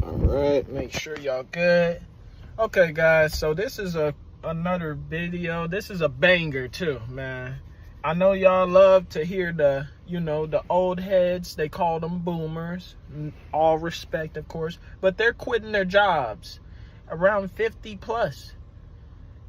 Alright, make sure y'all good. Okay, guys, so this is another video. This is a banger too, man. I know y'all love to hear the old heads. They call them boomers. All respect, of course. But they're quitting their jobs. Around 50 plus.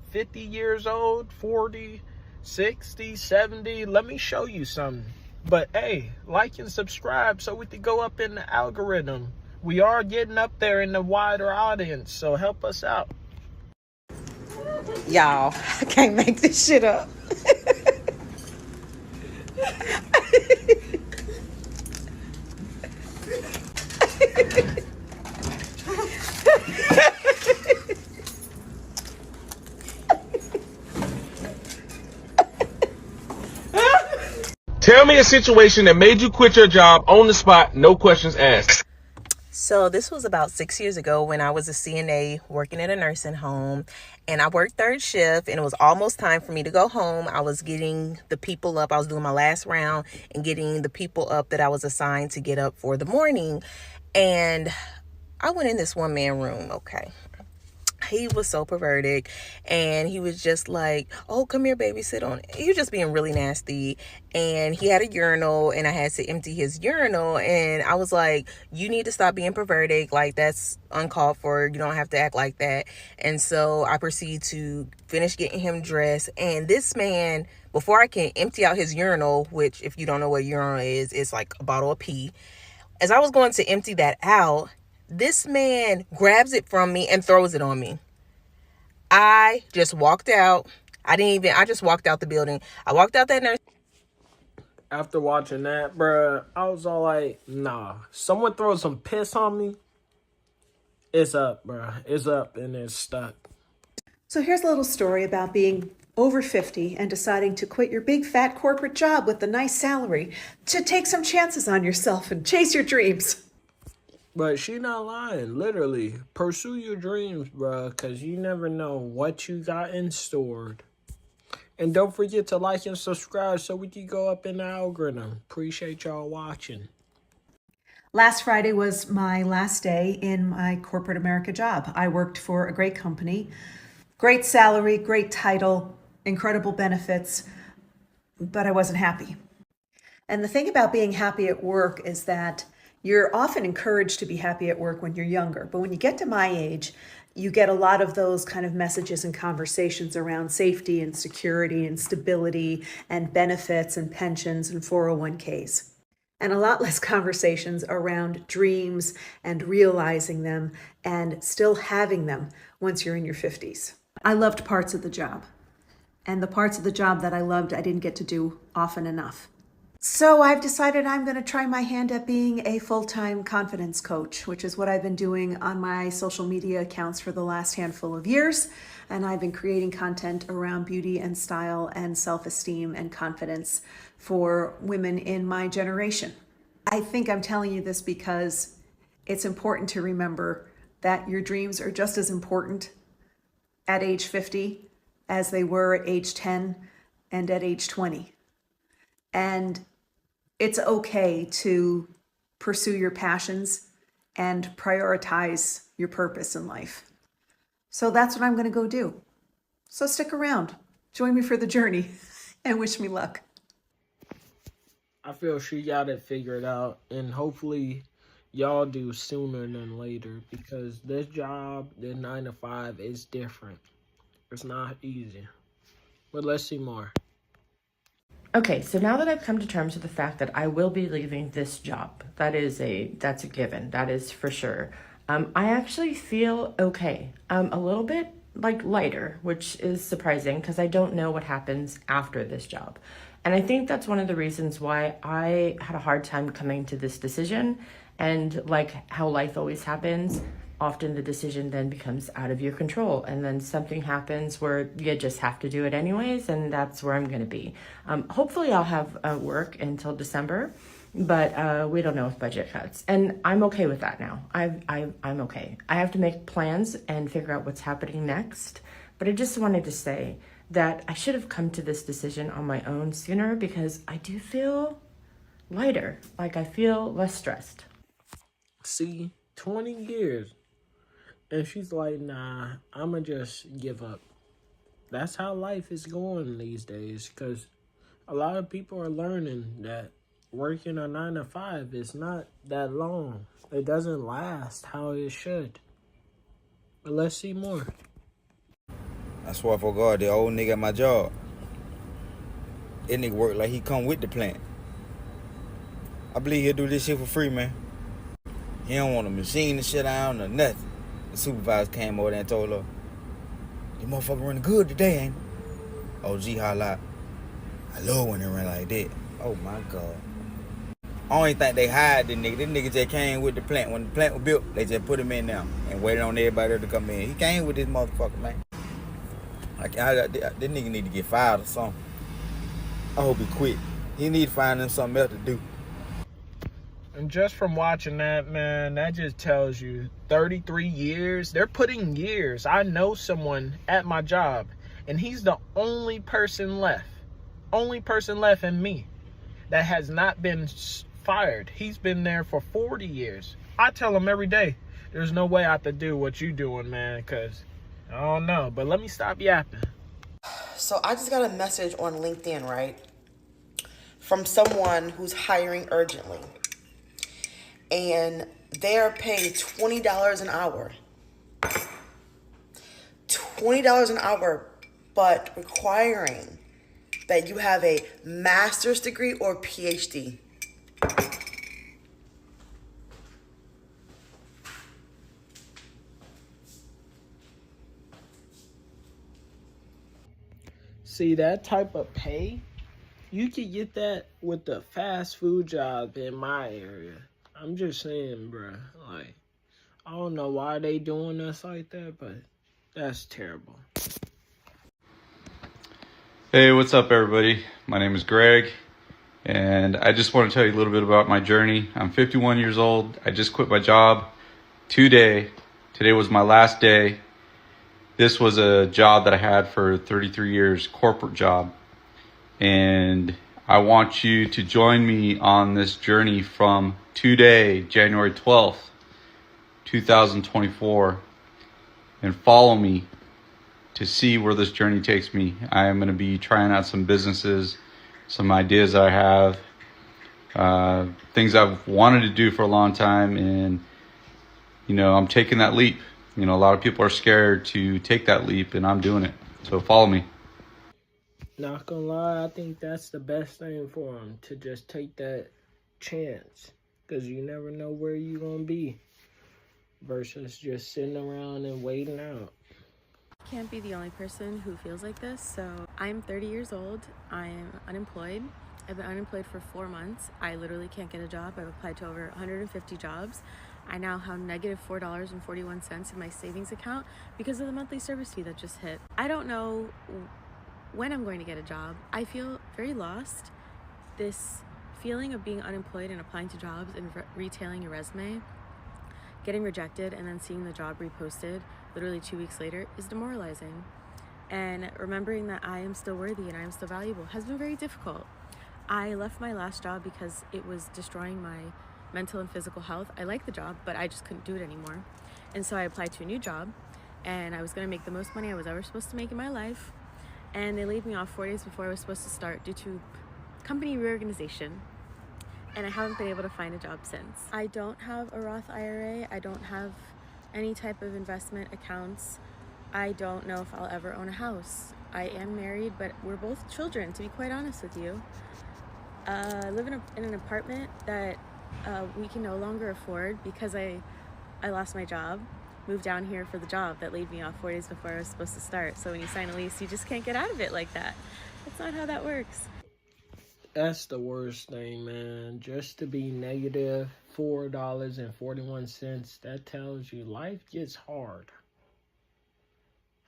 50 years old, 40, 60, 70. Let me show you something. But hey, like and subscribe so we can go up in the algorithm. We are getting up there in the wider audience, so help us out. Y'all, I can't make this shit up. Tell me a situation that made you quit your job on the spot, no questions asked. So this was about 6 years ago when I was a CNA working at a nursing home, and I worked third shift, and it was almost time for me to go home. I was getting the people up. I was doing my last round and getting the people up that I was assigned to get up for the morning. And I went in this one man room. Okay. He was so perverted, and he was just like, oh, come here, baby, sit on it. He was just being really nasty, and he had a urinal, and I had to empty his urinal, and I was like, you need to stop being perverted. Like, that's uncalled for. You don't have to act like that. And so I proceeded to finish getting him dressed, and this man, before I can empty out his urinal, which, if you don't know what urinal is, it's like a bottle of pee. As I was going to empty that out, this man grabs it from me and throws it on me. I just walked out. I just walked out the building. I walked out that nurse. After watching that, bruh, I was all like, nah. Someone throws some piss on me, it's up, bruh. It's up and it's stuck. So here's a little story about being over 50 and deciding to quit your big fat corporate job with a nice salary to take some chances on yourself and chase your dreams. But she not lying, literally. Pursue your dreams, bruh, because you never know what you got in stored. And don't forget to like and subscribe so we can go up in the algorithm. Appreciate y'all watching. Last Friday was my last day in my corporate America job. I worked for a great company, great salary, great title, incredible benefits, but I wasn't happy. And the thing about being happy at work is that you're often encouraged to be happy at work when you're younger. But when you get to my age, you get a lot of those kind of messages and conversations around safety and security and stability and benefits and pensions and 401ks. And a lot less conversations around dreams and realizing them and still having them once you're in your 50s. I loved parts of the job. And the parts of the job that I loved, I didn't get to do often enough. So I've decided I'm going to try my hand at being a full-time confidence coach, which is what I've been doing on my social media accounts for the last handful of years. And I've been creating content around beauty and style and self-esteem and confidence for women in my generation. I think I'm telling you this because it's important to remember that your dreams are just as important at age 50 as they were at age 10 and at age 20. And it's okay to pursue your passions and prioritize your purpose in life. So that's what I'm going to go do. So stick around, join me for the journey, and wish me luck. I feel she got it figured out, and hopefully y'all do sooner than later, because this job, the 9 to 5, is different. It's not easy. But let's see more. Okay, so now that I've come to terms with the fact that I will be leaving this job, that's a given, that is for sure. I actually feel okay. A little bit like lighter, which is surprising because I don't know what happens after this job. And I think that's one of the reasons why I had a hard time coming to this decision. And like how life always happens, often the decision then becomes out of your control, and then something happens where you just have to do it anyways, and that's where I'm going to be. Hopefully I'll have work until December, but we don't know with budget cuts, and I'm okay with that now. I'm okay. I have to make plans and figure out what's happening next, but I just wanted to say that I should have come to this decision on my own sooner, because I do feel lighter, like I feel less stressed. See, 20 years. And she's like, nah, I'ma just give up. That's how life is going these days, because a lot of people are learning that working a 9 to 5 is not that long. It doesn't last how it should. But let's see more. I swear for God, the old nigga at my job, that nigga work like he come with the plant. I believe he'll do this shit for free, man. He don't want a machine to shut down or nothing. The supervisor came over there and told her, "You motherfucker running good today, ain't it?" OG holla, I love when they run like that. Oh my God. I don't even think they hired this nigga. This nigga just came with the plant. When the plant was built, they just put him in there and waited on everybody to come in. He came with this motherfucker, man. This nigga need to get fired or something. I hope he quit. He need to find him something else to do. And just from watching that, man, that just tells you 33 years. They're putting years. I know someone at my job, and he's the only person left. Only person left in me that has not been fired. He's been there for 40 years. I tell him every day, there's no way I could do what you doing, man, because I don't know. But let me stop yapping. So I just got a message on LinkedIn, right? From someone who's hiring urgently. And they're paying $20 an hour. $20 an hour, but requiring that you have a master's degree or PhD. See, that type of pay, you could get that with the fast food job in my area. I'm just saying, bruh. Like, I don't know why they doing us like that, but that's terrible. Hey, what's up, everybody? My name is Greg, and I just want to tell you a little bit about my journey. I'm 51 years old. I just quit my job today. Today was my last day. This was a job that I had for 33 years, corporate job. And I want you to join me on this journey from today, January 12th, 2024, and follow me to see where this journey takes me. I am going to be trying out some businesses, some ideas I have, things I've wanted to do for a long time, and I'm taking that leap. A lot of people are scared to take that leap, and I'm doing it. So follow me. Not gonna lie, I think that's the best thing for them, to just take that chance, because you never know where you're gonna be versus just sitting around and waiting out. Can't be the only person who feels like this. So I'm 30 years old. I'm unemployed. I've been unemployed for 4 months. I literally can't get a job. I've applied to over 150 jobs. I now have negative $4.41 in my savings account because of the monthly service fee that just hit. I don't know when I'm going to get a job. I feel very lost. This feeling of being unemployed and applying to jobs and retailing your resume, getting rejected, and then seeing the job reposted literally 2 weeks later is demoralizing. And remembering that I am still worthy and I am still valuable has been very difficult. I left my last job because it was destroying my mental and physical health. I liked the job, but I just couldn't do it anymore. And so I applied to a new job, and I was going to make the most money I was ever supposed to make in my life. And they laid me off 4 days before I was supposed to start due to company reorganization. And I haven't been able to find a job since. I don't have a Roth IRA. I don't have any type of investment accounts. I don't know if I'll ever own a house. I am married, but we're both children, to be quite honest with you. I live in an apartment that we can no longer afford because I lost my job. Moved down here for the job that laid me off 4 days before I was supposed to start. So when you sign a lease, you just can't get out of it like that. That's not how that works. That's the worst thing, man. Just to be negative $4.41, that tells you life gets hard.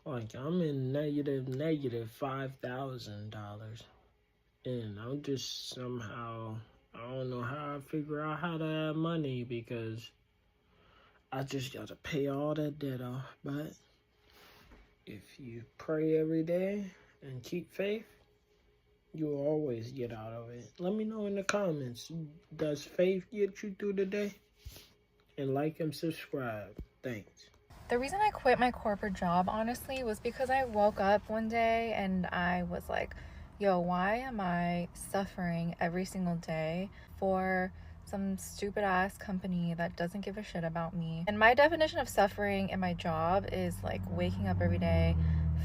Like, I'm in negative $5,000. And I'm just somehow, I don't know how I figure out how to have money, because I just got to pay all that debt off. But if you pray every day and keep faith, you'll always get out of it. Let me know in the comments, does faith get you through the day? and like and subscribe. Thanks. The reason I quit my corporate job, honestly, was because I woke up one day and I was like, yo, why am I suffering every single day for some stupid ass company that doesn't give a shit about me? And my definition of suffering in my job is like waking up every day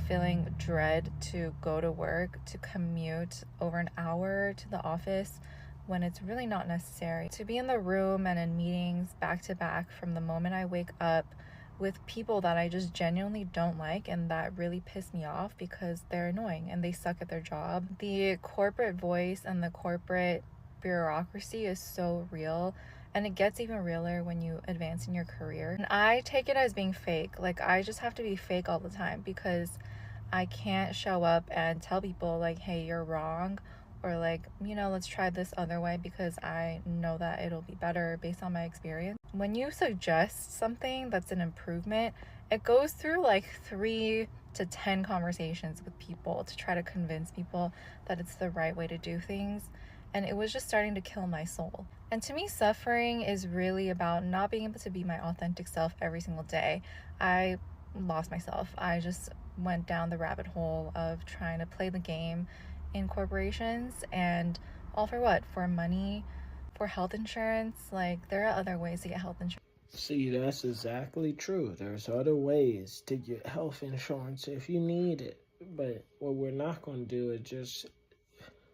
feeling dread to go to work, to commute over an hour to the office when it's really not necessary, to be in the room and in meetings back to back from the moment I wake up with people that I just genuinely don't like and that really piss me off because they're annoying and they suck at their job. The corporate voice and the corporate bureaucracy is so real, and it gets even realer when you advance in your career. And I take it as being fake. Like, I just have to be fake all the time because I can't show up and tell people like, hey, you're wrong, or like, you know, let's try this other way because I know that it'll be better based on my experience. When you suggest something that's an improvement, it goes through like 3 to 10 conversations with people to try to convince people that it's the right way to do things. And it was just starting to kill my soul. And to me, suffering is really about not being able to be my authentic self every single day. I lost myself. I just went down the rabbit hole of trying to play the game in corporations, and all for what? For money, for health insurance. Like, there are other ways to get health insurance. See, that's exactly true. There's other ways to get health insurance if you need it. But what we're not going to do is just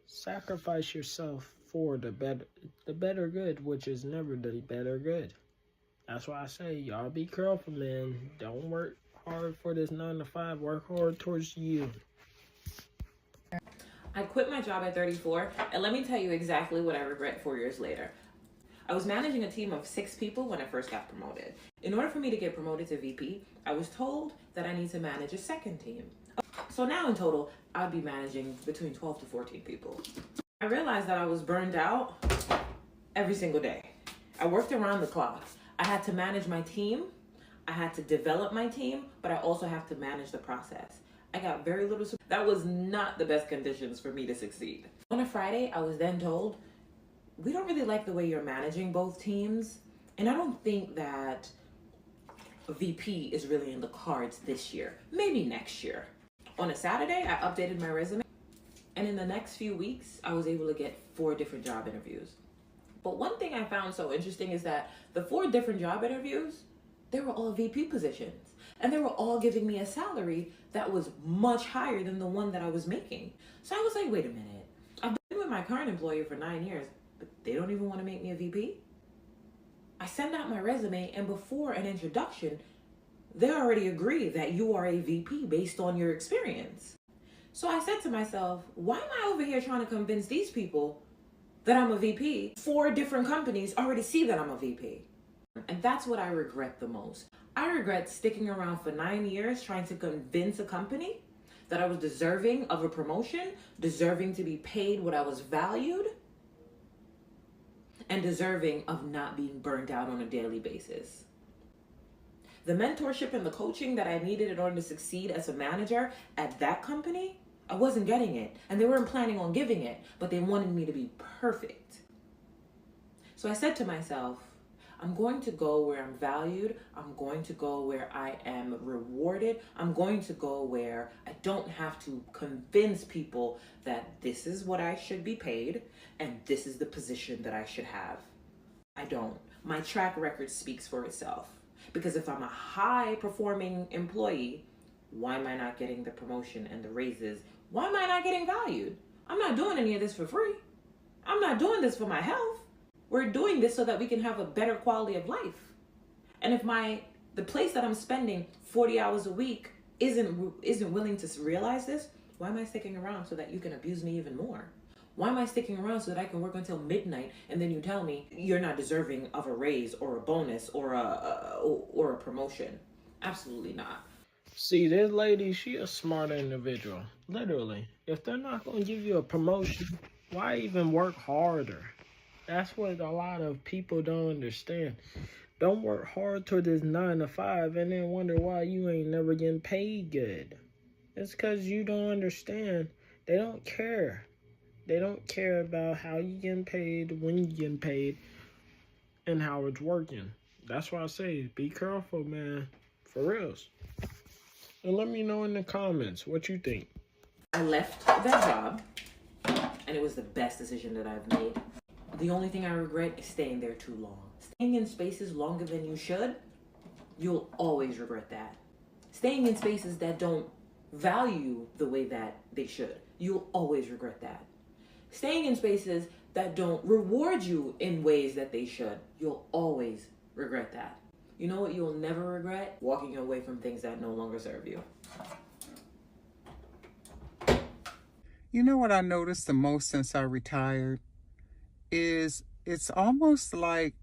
sacrifice yourself for the better good, which is never the better good. That's why I say, y'all be careful, man. Don't work hard for this 9 to 5. Work hard towards you. I quit my job at 34, and let me tell you exactly what I regret 4 years later. I was managing a team of 6 people when I first got promoted. In order for me to get promoted to VP, I was told that I need to manage a second team. So now in total, I would be managing between 12 to 14 people. I realized that I was burned out every single day. I worked around the clock. I had to manage my team. I had to develop my team, but I also have to manage the process. I got very little support. That was not the best conditions for me to succeed. On a Friday, I was then told, we don't really like the way you're managing both teams, and I don't think that a VP is really in the cards this year, maybe next year. On a Saturday, I updated my resume, and in the next few weeks, I was able to get 4 different job interviews. But one thing I found so interesting is that the 4 different job interviews, they were all VP positions, and they were all giving me a salary that was much higher than the one that I was making. So I was like, wait a minute, I've been with my current employer for 9 years, but they don't even want to make me a VP? I send out my resume, and before an introduction, they already agree that you are a VP based on your experience. So I said to myself, why am I over here trying to convince these people that I'm a VP? 4 different companies already see that I'm a VP. And that's what I regret the most. I regret sticking around for 9 years trying to convince a company that I was deserving of a promotion, deserving to be paid what I was valued, and deserving of not being burned out on a daily basis. The mentorship and the coaching that I needed in order to succeed as a manager at that company, I wasn't getting it. And they weren't planning on giving it, but they wanted me to be perfect. So I said to myself, I'm going to go where I'm valued. I'm going to go where I am rewarded. I'm going to go where I don't have to convince people that this is what I should be paid and this is the position that I should have. I don't. My track record speaks for itself. Because if I'm a high performing employee, why am I not getting the promotion and the raises? Why am I not getting valued? I'm not doing any of this for free. I'm not doing this for my health. We're doing this so that we can have a better quality of life. And if the place that I'm spending 40 hours a week isn't willing to realize this, why am I sticking around so that you can abuse me even more? Why am I sticking around so that I can work until midnight and then you tell me you're not deserving of a raise or a bonus or a promotion? Absolutely not. See, this lady, she a smart individual. Literally. If they're not going to give you a promotion, why even work harder? That's what a lot of people don't understand. Don't work hard toward this 9 to 5 and then wonder why you ain't never getting paid good. It's because you don't understand. They don't care. They don't care about how you getting paid, when you getting paid, and how it's working. that's why I say be careful, man. For reals. And let me know in the comments what you think. I left that job, and it was the best decision that I've made. The only thing I regret is staying there too long. Staying in spaces longer than you should, you'll always regret that. Staying in spaces that don't value the way that they should, you'll always regret that. Staying in spaces that don't reward you in ways that they should, you'll always regret that. You know what you'll never regret? Walking away from things that no longer serve you. You know what I noticed the most since I retired is it's almost like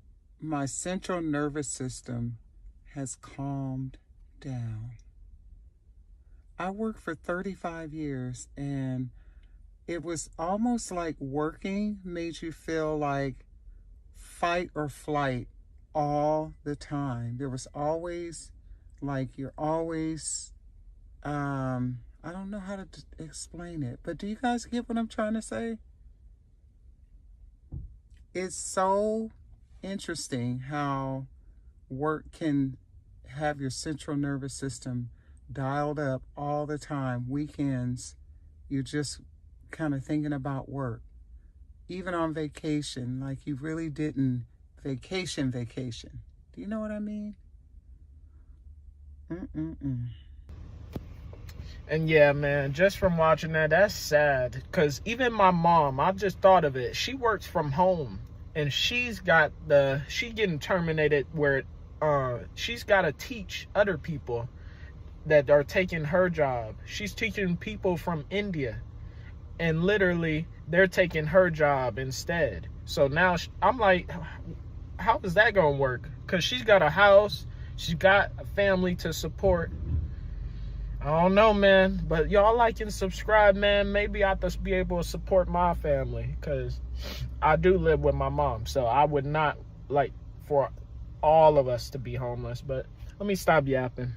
my central nervous system has calmed down. I worked for 35 years and it was almost like working made you feel like fight or flight all the time. There was always like you're always I don't know how to explain it, but do you guys get what I'm trying to say? It's so interesting how work can have your central nervous system dialed up all the time. Weekends, you're just kind of thinking about work. Even on vacation, like you really didn't vacation. Do you know what I mean? And yeah, man, just from watching that, that's sad. Because even my mom, I just thought of it. She works from home. And she's getting terminated where she's got to teach other people that are taking her job. She's teaching people from India. And literally, they're taking her job instead. So now I'm like, how is that going to work? Because she's got a house. She's got a family to support. I don't know, man. But y'all like and subscribe, man. Maybe I'll just be able to support my family. Because I do live with my mom. So I would not like for all of us to be homeless. But let me stop yapping.